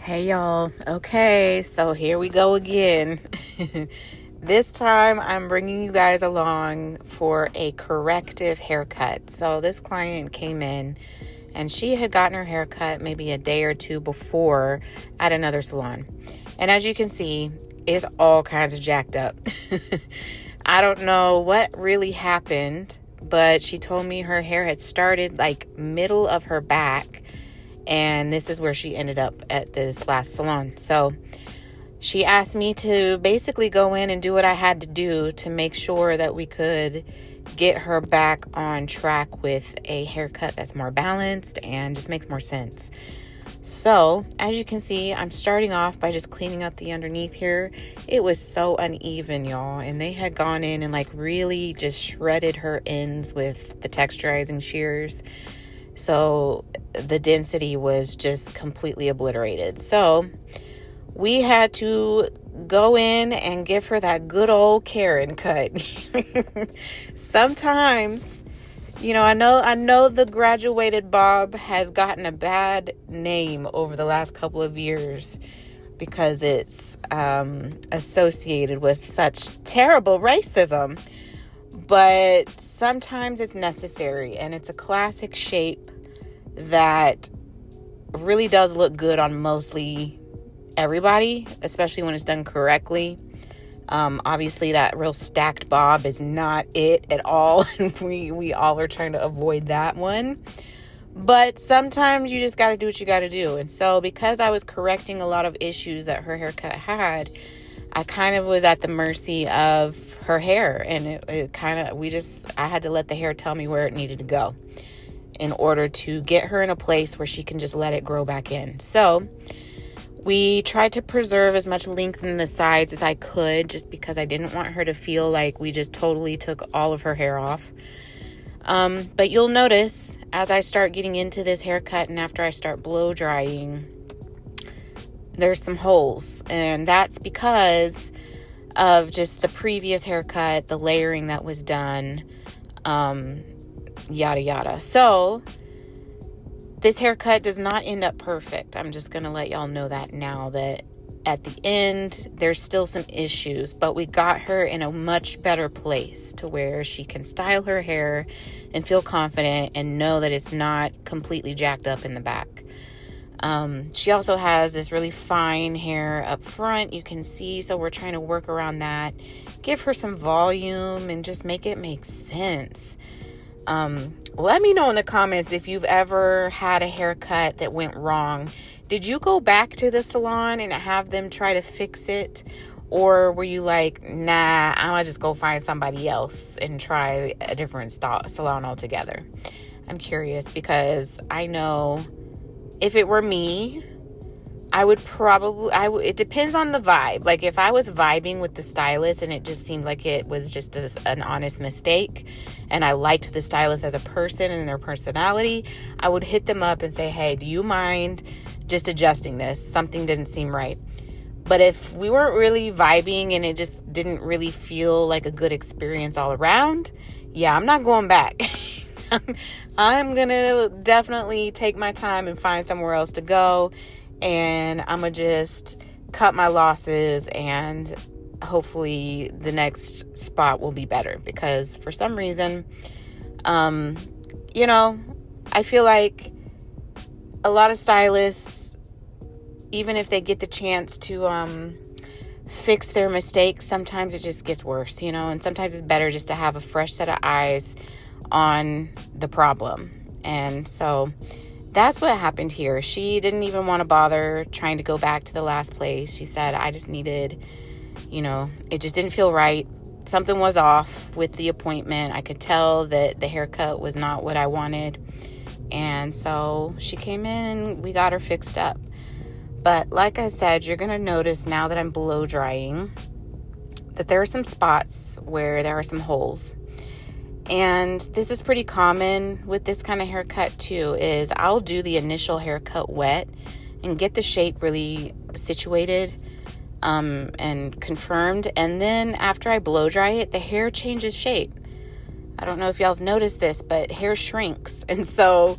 Hey y'all. Okay, so here we go again. This time I'm bringing you guys along for a corrective haircut. So this client came in and she had gotten her haircut maybe a day or two before at another salon. And as you can see, it's all kinds of jacked up. I don't know what really happened, but she told me her hair had started like middle of her back. And this is where she ended up at this last salon. So she asked me to basically go in and do what I had to do to make sure that we could get her back on track with a haircut that's more balanced and just makes more sense. So as you can see, I'm starting off by just cleaning up the underneath here. It was so uneven, y'all. And they had gone in and like really just shredded her ends with the texturizing shears. So the density was just completely obliterated. So we had to go in and give her that good old Karen cut. Sometimes, I know the graduated bob has gotten a bad name over the last couple of years because it's associated with such terrible racism. But sometimes it's necessary, and it's a classic shape that really does look good on mostly everybody, especially when it's done correctly. Obviously, that real stacked bob is not it at all, and we all are trying to avoid that one. But sometimes you just got to do what you got to do. And so because I was correcting a lot of issues that her haircut had, I kind of was at the mercy of her hair, and I had to let the hair tell me where it needed to go in order to get her in a place where she can just let it grow back in. So we tried to preserve as much length in the sides as I could, just because I didn't want her to feel like we just totally took all of her hair off. But you'll notice as I start getting into this haircut and after I start blow drying, there's some holes, and that's because of just the previous haircut, the layering that was done, yada yada. So this haircut does not end up perfect. I'm just gonna let y'all know that now, that at the end there's still some issues, but we got her in a much better place to where she can style her hair and feel confident and know that it's not completely jacked up in the back. She also has this really fine hair up front, you can see, so we're trying to work around that, give her some volume and just make it make sense. Let me know in the comments if you've ever had a haircut that went wrong. Did you go back to the salon and have them try to fix it? Or were you like, nah, I'm gonna just go find somebody else and try a different salon altogether? I'm curious, because I know if it were me, I would it depends on the vibe. Like if I was vibing with the stylist and it just seemed like it was just an honest mistake and I liked the stylist as a person and their personality, I would hit them up and say, hey, do you mind just adjusting this? Something didn't seem right. But if we weren't really vibing and it just didn't really feel like a good experience all around, yeah, I'm not going back. I'm gonna definitely take my time and find somewhere else to go, and I'm gonna just cut my losses, and hopefully the next spot will be better, because for some reason, I feel like a lot of stylists, even if they get the chance to fix their mistakes, sometimes it just gets worse, and sometimes it's better just to have a fresh set of eyes on the problem. And so that's what happened here. She didn't even want to bother trying to go back to the last place. She said, I just needed, it just didn't feel right. Something was off with the appointment. I could tell that the haircut was not what I wanted. And so she came in and we got her fixed up. But like I said, you're going to notice now that I'm blow drying that there are some spots where there are some holes. And this is pretty common with this kind of haircut too, is I'll do the initial haircut wet and get the shape really situated and confirmed. And then after I blow dry it, the hair changes shape. I don't know if y'all have noticed this, but hair shrinks. And so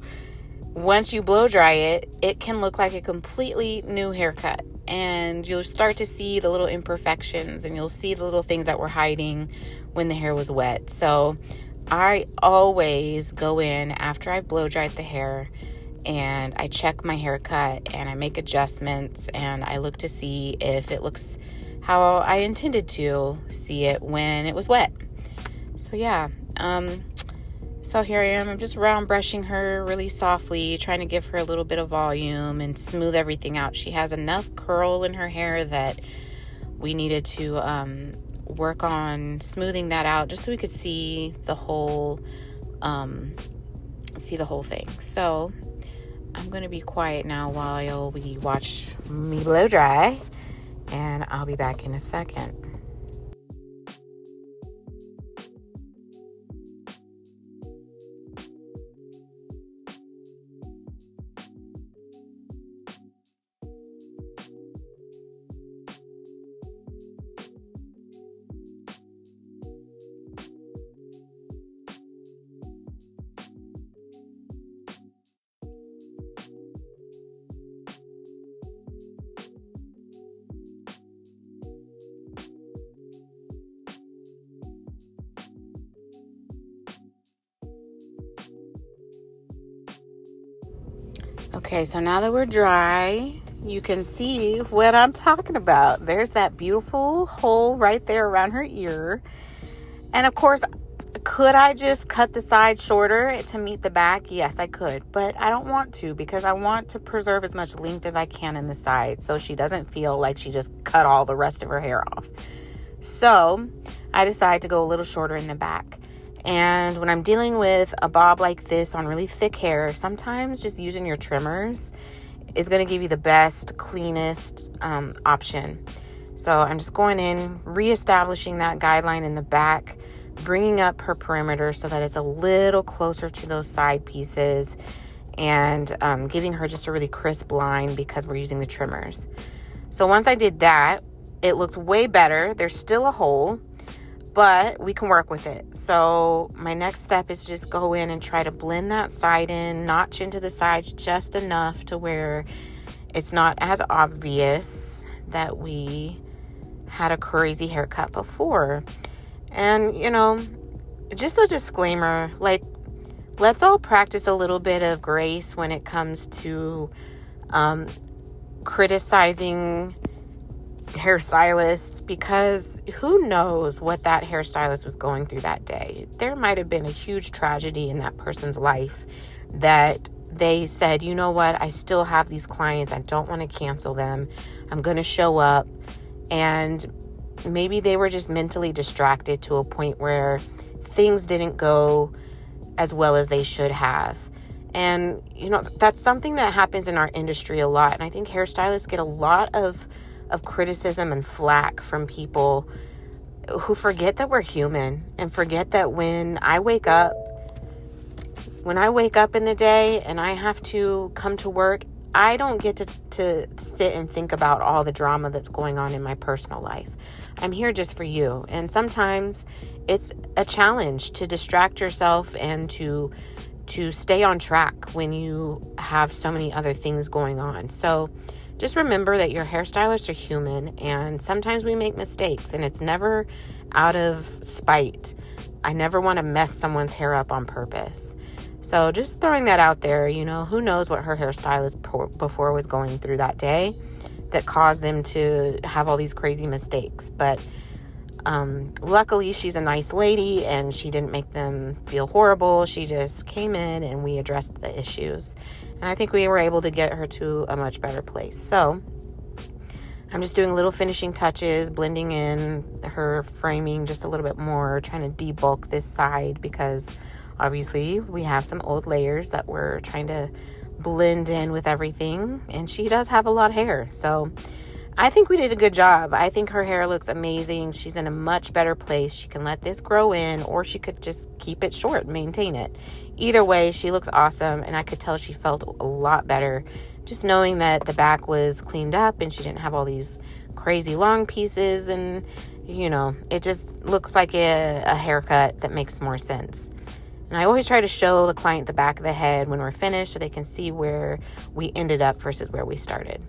once you blow dry it, it can look like a completely new haircut. And you'll start to see the little imperfections, and you'll see the little things that were hiding when the hair was wet. So I always go in after I've blow dried the hair, and I check my haircut and I make adjustments, and I look to see if it looks how I intended to see it when it was wet. So yeah, so here I am. I'm just round brushing her really softly, trying to give her a little bit of volume and smooth everything out. She has enough curl in her hair that we needed to work on smoothing that out, just so we could see the whole thing. So I'm going to be quiet now while we watch me blow dry, and I'll be back in a second. Okay, so now that we're dry, you can see what I'm talking about. There's that beautiful hole right there around her ear. And of course, could I just cut the side shorter to meet the back? Yes, I could, but I don't want to, because I want to preserve as much length as I can in the side so she doesn't feel like she just cut all the rest of her hair off. So I decided to go a little shorter in the back. And when I'm dealing with a bob like this on really thick hair, sometimes just using your trimmers is going to give you the best, cleanest option. So I'm just going in, reestablishing that guideline in the back, bringing up her perimeter so that it's a little closer to those side pieces, and giving her just a really crisp line because we're using the trimmers. So once I did that, it looks way better. There's still a hole, but we can work with it. So my next step is just go in and try to blend that side in, notch into the sides just enough to where it's not as obvious that we had a crazy haircut before. And, just a disclaimer, like, let's all practice a little bit of grace when it comes to criticizing hairstylists, because who knows what that hairstylist was going through that day. There might have been a huge tragedy in that person's life that they said, you know what, I still have these clients. I don't want to cancel them. I'm going to show up. And maybe they were just mentally distracted to a point where things didn't go as well as they should have. And, that's something that happens in our industry a lot. And I think hairstylists get a lot of criticism and flack from people who forget that we're human, and forget that when I wake up in the day and I have to come to work, I don't get to sit and think about all the drama that's going on in my personal life. I'm here just for you. And sometimes it's a challenge to distract yourself and to stay on track when you have so many other things going on. So just remember that your hairstylists are human, and sometimes we make mistakes, and it's never out of spite. I never want to mess someone's hair up on purpose. So just throwing that out there, who knows what her hairstylist before was going through that day that caused them to have all these crazy mistakes. But luckily, she's a nice lady, and she didn't make them feel horrible. She just came in and we addressed the issues. And I think we were able to get her to a much better place. So I'm just doing little finishing touches, blending in her framing just a little bit more, trying to debulk this side because obviously we have some old layers that we're trying to blend in with everything. And she does have a lot of hair. So I think we did a good job. I think her hair looks amazing. She's in a much better place. She can let this grow in, or she could just keep it short and maintain it. Either way, she looks awesome, and I could tell she felt a lot better just knowing that the back was cleaned up and she didn't have all these crazy long pieces, and it just looks like a haircut that makes more sense. And I always try to show the client the back of the head when we're finished so they can see where we ended up versus where we started.